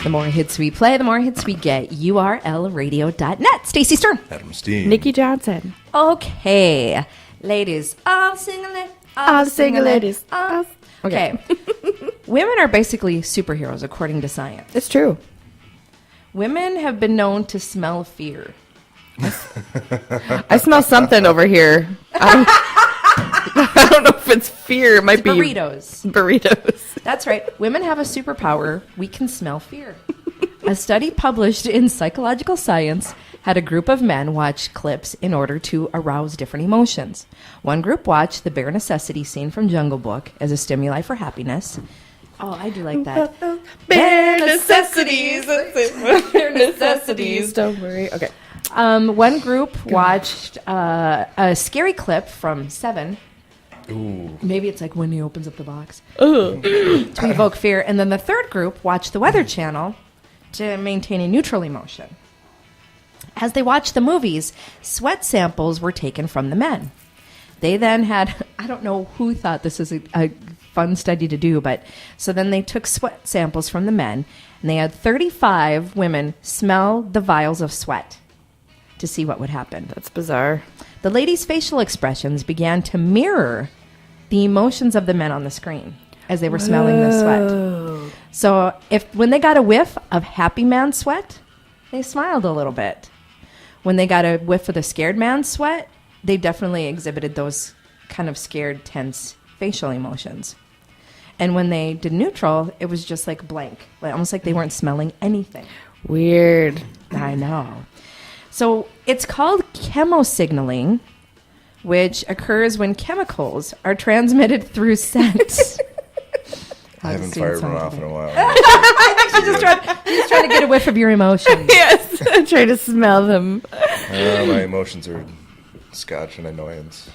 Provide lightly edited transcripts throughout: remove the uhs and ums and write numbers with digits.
The more hits we play, the more hits we get. URLradio.net. Stacy Stern. Adam Steen. Nicci Johnson. Okay. Ladies. All single All single ladies. Okay. Women are basically superheroes, according to science. It's true. Women have been known to smell fear. I smell something over here. I don't know if it's fear. It might be burritos. That's right. Women have a superpower. We can smell fear. A study published in Psychological Science had a group of men watch clips in order to arouse different emotions. One group watched the bare necessity scene from Jungle Book as a stimuli for happiness. Oh, I do like that. Bare necessities. Bare necessities. Don't worry. Okay. One group watched a scary clip from Seven. Ooh. Maybe it's like when he opens up the box. Ooh. To evoke fear. And then the third group watched the Weather Channel to maintain a neutral emotion. As they watched the movies, sweat samples were taken from the men. They then had, I don't know who thought this is a fun study to do, but so then they took sweat samples from the men, and they had 35 women smell the vials of sweat to see what would happen. That's bizarre. The ladies' facial expressions began to mirror the emotions of the men on the screen as they were smelling the sweat. So when they got a whiff of happy man sweat, they smiled a little bit. When they got a whiff of the scared man's sweat, they definitely exhibited those kind of scared, tense facial emotions. And when they did neutral, it was just like blank, almost like they weren't smelling anything. Weird. I know. So it's called chemosignaling, which occurs when chemicals are transmitted through scent. I haven't fired one off in a while. I think she's trying to get a whiff of your emotions. Yes, I'm trying to smell them. My emotions are scotch and annoyance.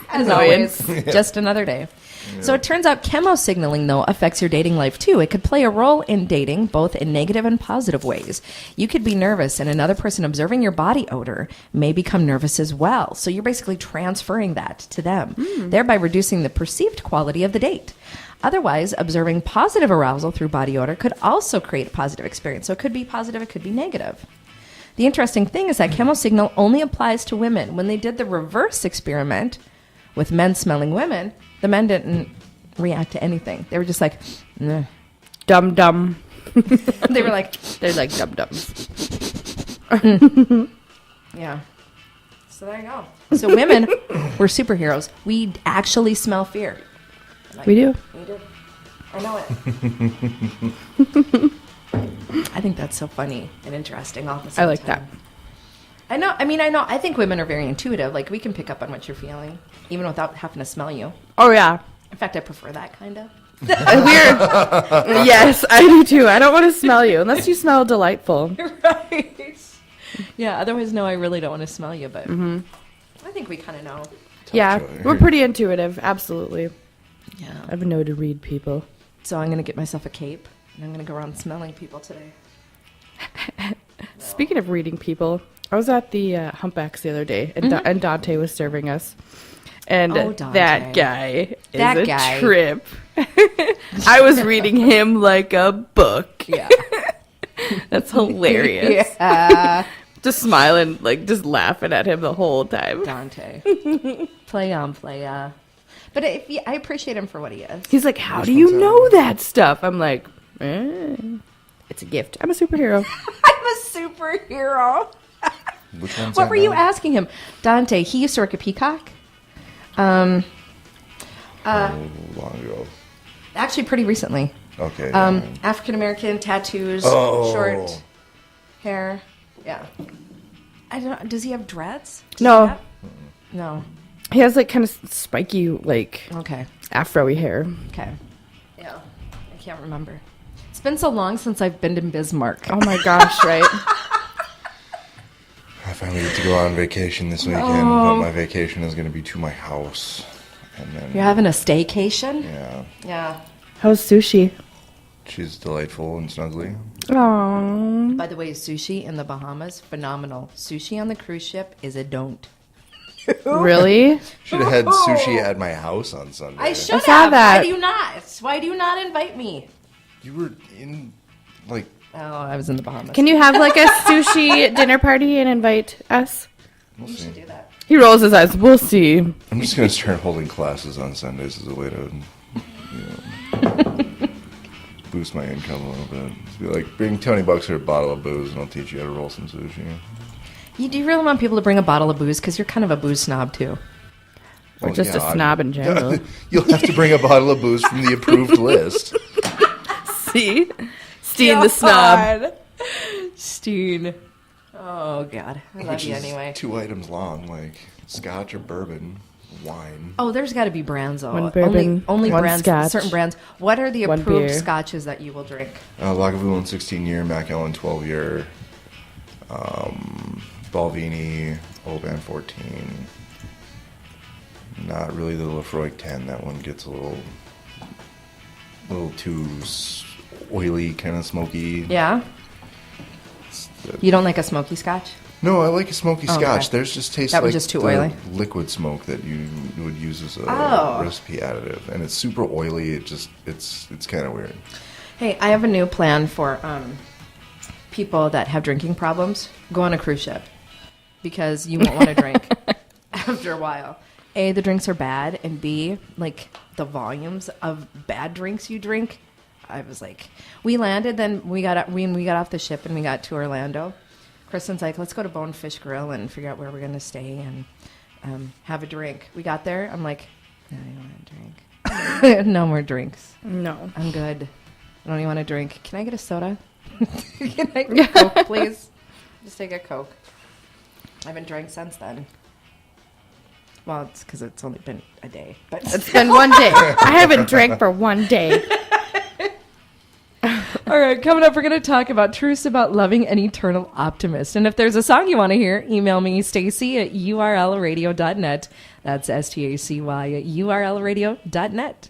As always, just another day. Yeah. So it turns out chemosignaling, though, affects your dating life, too. It could play a role in dating, both in negative and positive ways. You could be nervous, and another person observing your body odor may become nervous as well. So you're basically transferring that to them, thereby reducing the perceived quality of the date. Otherwise, observing positive arousal through body odor could also create a positive experience. So it could be positive, it could be negative. The interesting thing is that chemosignal only applies to women. When they did the reverse experiment with men smelling women, the men didn't react to anything. They were just like, nah. Dum-dum. They're like dum-dums. Yeah. So there you go. So women, we're superheroes. We actually smell fear. We do. We do. I know it. I think that's so funny and interesting all the same I like time. that. I know. I think women are very intuitive. Like, we can pick up on what you're feeling, even without having to smell you. Oh, yeah. In fact, I prefer that, kind of. Weird. Yes, I do, too. I don't want to smell you unless you smell delightful. Right. Yeah, otherwise, no, I really don't want to smell you, but I think we kind of know. Yeah, we're pretty intuitive. Absolutely. Yeah. I have know to read people. So I'm going to get myself a cape, and I'm going to go around smelling people today. Speaking of reading people, I was at the Humpbacks the other day, and Dante was serving us. And that guy is a trip. I was reading him like a book. Yeah. That's hilarious. Yeah. Just smiling, like, just laughing at him the whole time. Dante. Play on. But I appreciate him for what he is. He's like, how do you know that stuff? I'm like, it's a gift. I'm a superhero. I'm a superhero. Which one's What were you asking him? Dante, he used to work at Peacock. Long ago. Actually, pretty recently. Okay. African-American, tattoos, short hair. Yeah. I don't know. Does he have dreads? No. No. He has, like, kind of spiky, like, afro-y hair. Okay. Yeah. I can't remember. It's been so long since I've been in Bismarck. Oh, my gosh, right? I finally get to go on vacation this weekend, but my vacation is going to be to my house. And then You're having a staycation? Yeah. Yeah. How's sushi? She's delightful and snuggly. Aww. By the way, sushi in the Bahamas, phenomenal. Sushi on the cruise ship is a don't. Really? Should have had sushi at my house on Sunday. I should saw have. that. Why do you not? Why do you not invite me? You were in Like, Oh, I was in the Bahamas. Can you have like a sushi dinner party and invite us? we'll You should see. do that. He rolls his eyes. We'll see. I'm just gonna start holding classes on Sundays as a way to, boost my income a little bit. Just be like, bring $20 for a bottle of booze, and I'll teach you how to roll some sushi. You do really want people to bring a bottle of booze because you're kind of a booze snob too. Or just a snob in general. You'll have to bring a bottle of booze from the approved list. See? Steen the snob. Steen. Oh, God. I love Which you is anyway. 2 items long, like scotch or bourbon, wine. Oh, there's got to be brands, though. One bourbon, only one brands, scotch, certain brands. What are the one approved beer. scotches that you will drink? Lagavulin 16-year, Macallan 12-year, Balvenie, Oban 14. Not really the Lefroy 10. That one gets a little too oily, kind of smoky. Yeah? You don't like a smoky scotch? No, I like a smoky Oh, scotch. okay. There's just tastes That was like just too the oily? liquid smoke that you would use as a Oh. recipe additive, and it's super oily. It's kind of weird. Hey, I have a new plan for people that have drinking problems. Go on a cruise ship because you won't want to drink after a while. A, the drinks are bad, and B, like the volumes of bad drinks you drink. I was like, we landed, then we got off the ship and we got to Orlando. Kristen's like, let's go to Bonefish Grill and figure out where we're gonna stay and have a drink. We got there. I'm like, no, I don't want to drink. No more drinks. No. I'm good. I don't even want to drink. Can I get a soda? Can I get a Coke, please? Just take a Coke. I haven't drank since then. Well, it's because it's only been a day. But It's been one day. I haven't drank for one day. all right, coming up, we're going to talk about truths about loving an eternal optimist. And if there's a song you want to hear, email me, Stacy at urlradio.net. That's Stacy at urlradio.net.